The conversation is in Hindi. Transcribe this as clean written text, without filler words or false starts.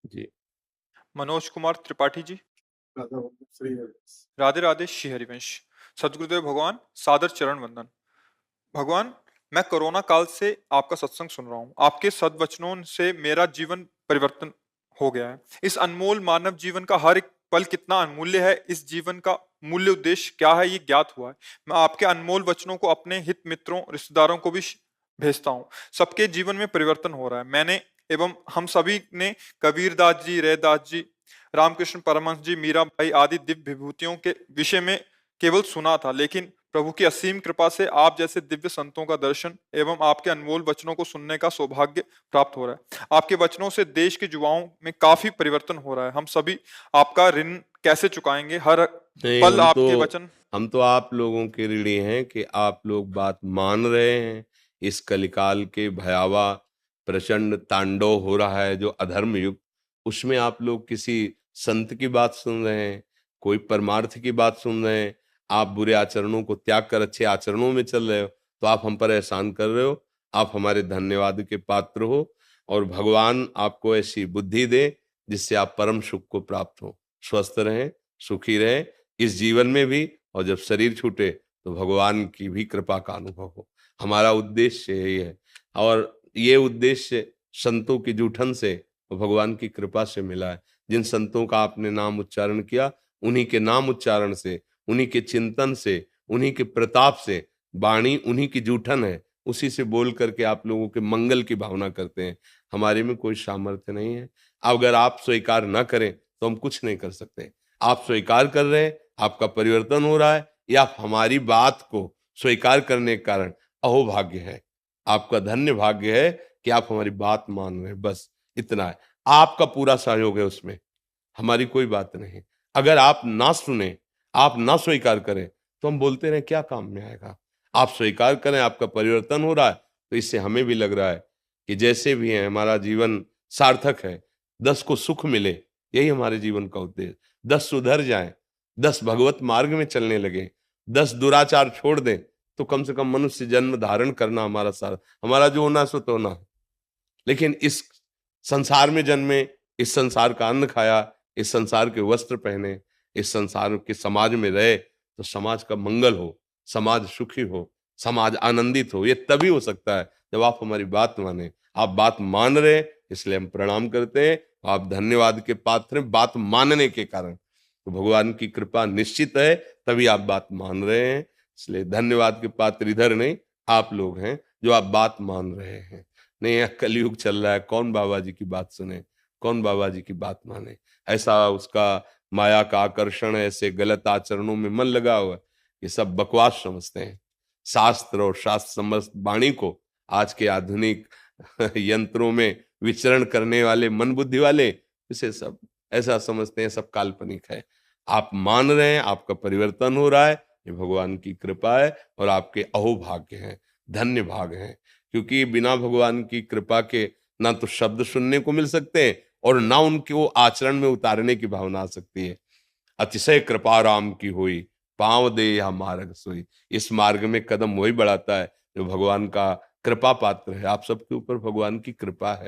जी। मनोज कुमार त्रिपाठी जी। राधे राधे श्री हरिवंश। सदगुरुदेव भगवान सादर चरण वंदन। भगवान, मैं कोरोना काल से आपका सत्संग सुन रहा हूँ। आपके सद्वचनों से मेरा जीवन परिवर्तन हो गया है। इस अनमोल मानव जीवन का हर एक पल कितना अनमूल्य है, इस जीवन का मूल्य उद्देश्य क्या है, ये ज्ञात हुआ है। मैं आपके अनमोल वचनों को अपने हित मित्रों रिश्तेदारों को भी भेजता हूँ। सबके जीवन में परिवर्तन हो रहा है। मैंने एवं हम सभी ने कबीरदास जी, रैदास जी, रामकृष्ण परमहंस जी, मीराबाई आदि दिव्य विभूतियों के विषय में केवल सुना था, लेकिन प्रभु की असीम कृपा से आप जैसे दिव्य संतों का दर्शन एवं आपके अनमोल वचनों को सुनने का सौभाग्य प्राप्त हो रहा है। आपके वचनों से देश के युवाओं में काफी परिवर्तन हो रहा है। हम सभी आपका ऋण कैसे चुकाएंगे? हर नहीं, पल आपके वचन। हम तो आप लोगों के ऋणी हैं कि आप लोग बात मान रहे हैं। इस कलिकाल के भयावह प्रचंड तांडव हो रहा है जो अधर्म युग, उसमें आप लोग किसी संत की बात सुन रहे हैं, कोई परमार्थ की बात सुन रहे हैं। आप बुरे आचरणों को त्याग कर अच्छे आचरणों में चल रहे हो, तो आप हम पर एहसान कर रहे हो। आप हमारे धन्यवाद के पात्र हो और भगवान आपको ऐसी बुद्धि दे जिससे आप परम सुख को प्राप्त हो। स्वस्थ रहें, सुखी रहें इस जीवन में भी, और जब शरीर छूटे तो भगवान की भी कृपा का अनुभव हो। हमारा उद्देश्य यही है, और ये उद्देश्य संतों की जूठन से और भगवान की कृपा से मिला है। जिन संतों का आपने नाम उच्चारण किया, उन्हीं के नाम उच्चारण से, उन्हीं के चिंतन से, उन्हीं के प्रताप से, वाणी उन्हीं की जूठन है, उसी से बोल करके आप लोगों के मंगल की भावना करते हैं। हमारे में कोई सामर्थ्य नहीं है। अगर आप स्वीकार न करें तो हम कुछ नहीं कर सकते। आप स्वीकार कर रहे हैं, आपका परिवर्तन हो रहा है, या आप हमारी बात को स्वीकार करने के कारण अहोभाग्य है। आपका धन्य भाग्य है कि आप हमारी बात मान रहे हैं, बस इतना है। आपका पूरा सहयोग है उसमें, हमारी कोई बात नहीं। अगर आप ना सुने, आप ना स्वीकार करें, तो हम बोलते रहें क्या काम में आएगा। आप स्वीकार करें, आपका परिवर्तन हो रहा है, तो इससे हमें भी लग रहा है कि जैसे भी है हमारा जीवन सार्थक है। 10 को सुख मिले, यही हमारे जीवन का उद्देश्य। 10 सुधर जाएं, 10 भगवत मार्ग में चलने लगे, 10 दुराचार छोड़ दें, तो कम से कम मनुष्य जन्म धारण करना हमारा जो होना है सो तो होना है। लेकिन इस संसार में जन्मे, इस संसार का अन्न खाया, इस संसार के वस्त्र पहने, इस संसार के समाज में रहे, तो समाज का मंगल हो, समाज सुखी हो, समाज आनंदित हो। ये तभी हो सकता है जब आप हमारी बात माने। आप बात मान रहे हैं, इसलिए हम प्रणाम करते हैं। आप धन्यवाद के पात्र हैं बात मानने के कारण। तो भगवान की कृपा निश्चित है, तभी आप बात मान रहे हैं। इसलिए धन्यवाद के पात्र इधर नहीं, आप लोग हैं जो आप बात मान रहे हैं। नहीं, यह कलयुग चल रहा है, कौन बाबा जी की बात सुने, कौन बाबा जी की बात माने। ऐसा उसका माया का आकर्षण है, ऐसे गलत आचरणों में मन लगा हुआ है, ये सब बकवास समझते हैं। शास्त्र और शास्त्र समस्त वाणी को आज के आधुनिक यंत्रों में विचरण करने वाले मन बुद्धि वाले इसे सब ऐसा समझते हैं, सब काल्पनिक है। आप मान रहे हैं, आपका परिवर्तन हो रहा है, ये भगवान की कृपा है, और आपके अहोभाग्य हैं, धन्य भाग हैं। क्योंकि बिना भगवान की कृपा के ना तो शब्द सुनने को मिल सकते हैं, और ना उनको आचरण में उतारने की भावना आ सकती है। अतिशय कृपा राम की हुई, पांव दे या मार्ग सोई। इस मार्ग में कदम वही बढ़ाता है जो भगवान का कृपा पात्र है। आप सबके ऊपर भगवान की कृपा है।